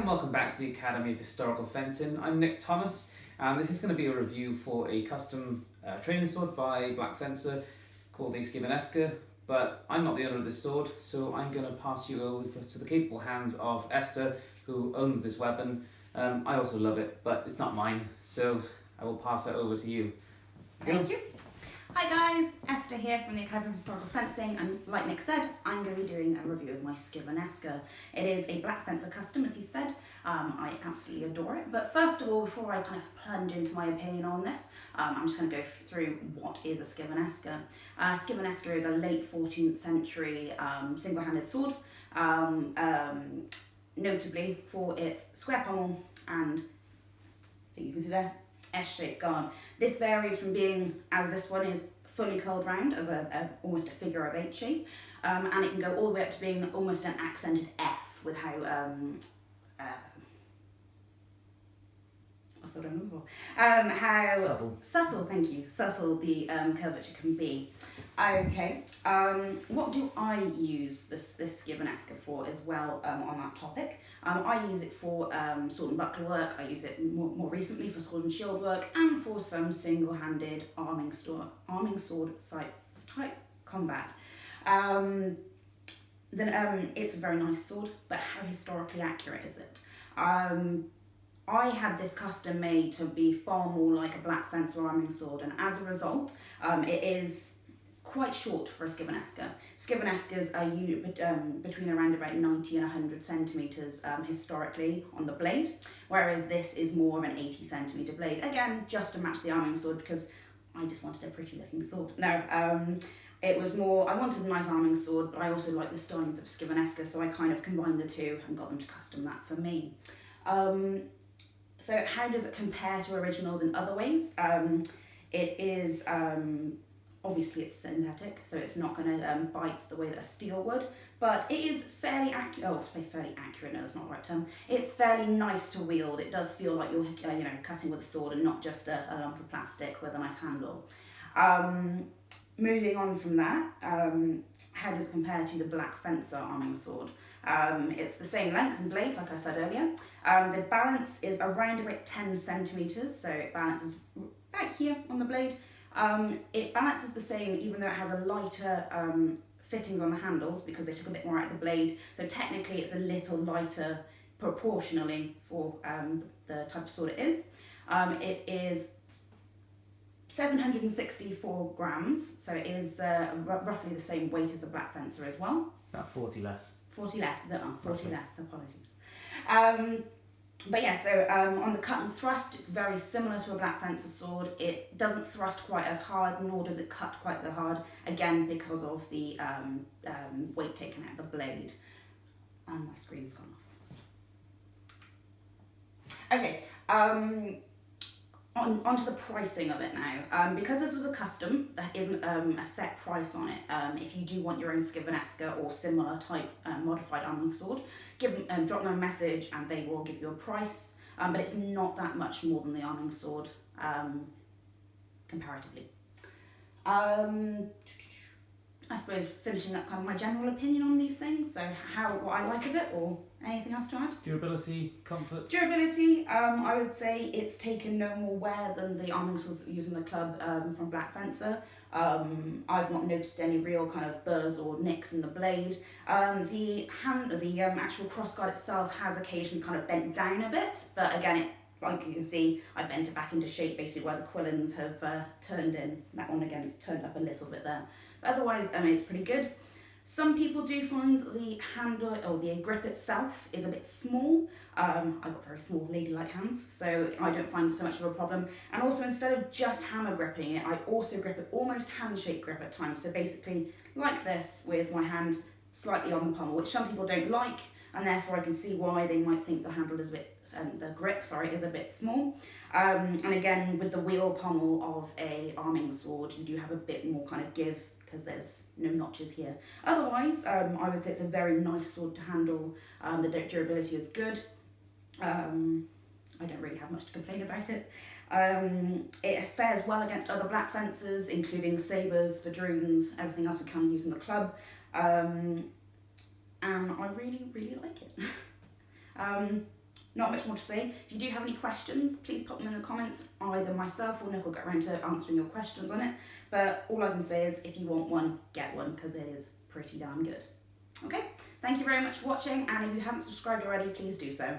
and welcome back to the Academy of Historical Fencing. I'm Nick Thomas, and this is going to be a review for a custom training sword by Black Fencer called the Schiavonesca, but I'm not the owner of this sword, so I'm going to pass you over to the capable hands of Esther, who owns this weapon. I also love it, but it's not mine, so I will pass it over to you. Thank you. Hi guys, Esther here from the Academy of Historical Fencing, and like Nick said, I'm going to be doing a review of my Schiavonesca. It is a Black Fencer custom, as he said. I absolutely adore it. But first of all, before I kind of plunge into my opinion on this, I'm just going to go through what is a Schiavonesca. Schiavonesca is a late 14th century single-handed sword, notably for its square pommel and, so you can see there, S-shaped guard. This varies from being, as this one is, fully curled round as almost a figure of 8 shape, and it can go all the way up to being almost an accented F with how what's the word I'm looking for? How subtle, thank you, subtle the curvature can be. Okay, what do I use this Schiavonesca for as well on that topic? I use it for sword and buckler work. I use it more recently for sword and shield work, and for some single-handed arming sword type combat. It's a very nice sword, but how historically accurate is it? I had this custom made to be far more like a Black Fencer arming sword, and as a result, it is quite short for a Schiavonesca. Schiavonescas are between around about 90 and 100 centimetres historically on the blade, whereas this is more of an 80 centimetre blade. Again, just to match the arming sword, because I just wanted a pretty looking sword. No, it was more, I wanted a nice arming sword, but I also like the stylings of Schiavonesca, so I kind of combined the two and got them to custom that for me. So how does it compare to originals in other ways? It is, obviously it's synthetic, so it's not going to bite the way that a steel would, but it is fairly accurate. Oh, say fairly accurate, no, that's not the right term. It's fairly nice to wield. It does feel like you're cutting with a sword and not just a lump of plastic with a nice handle. Moving on from that, how does it compare to the Black Fencer arming sword? It's the same length and blade, like I said earlier. The balance is around about 10 centimetres, so it balances right here on the blade. It balances the same, even though it has a lighter fittings on the handles, because they took a bit more out of the blade. So technically it's a little lighter proportionally for the type of sword it is. It is 764 grams, so it is roughly the same weight as a Black Fencer as well. About 40 less. 40 less, is it? Oh, 40 less, apologies. But yeah, so on the cut and thrust, it's very similar to a Black Fencer sword. It doesn't thrust quite as hard, nor does it cut quite so hard, again because of the weight taken out of the blade. And my screen's gone off. Okay, onto the pricing of it now. Because this was a custom, there isn't a set price on it. If you do want your own Schiavonesca or similar type modified arming sword, drop them a message and they will give you a price. But it's not that much more than the arming sword, comparatively. I suppose finishing up kind of my general opinion on these things, so what I like of it, or anything else to add? Durability, comfort? Durability, I would say it's taken no more wear than the arming swords that we use in the club from Black Fencer. I've not noticed any real kind of burrs or nicks in the blade. The actual crossguard itself has occasionally kind of bent down a bit, but again, like you can see, I bent it back into shape basically where the quillins have turned in. That one again is turned up a little bit there. But otherwise, it's pretty good. Some people do find that the handle or the grip itself is a bit small. I've got very small ladylike hands, so I don't find it so much of a problem. And also, instead of just hammer gripping it, I also grip it almost handshake grip at times. So basically like this with my hand slightly on the pommel, which some people don't like, and therefore I can see why they might think the handle is a bit, the grip, is a bit small. And again, with the wheel pommel of a arming sword, you do have a bit more kind of give, because there's no notches here. Otherwise, I would say it's a very nice sword to handle. The durability is good. I don't really have much to complain about it. It fares well against other Black Fencers, including sabres, vadroons, everything else we kind of use in the club. And I really, really like it. not much more to say. If you do have any questions, please pop them in the comments. Either myself or Nick will get around to answering your questions on it. But all I can say is if you want one, get one, because it is pretty damn good. Okay, thank you very much for watching, and if you haven't subscribed already, please do so.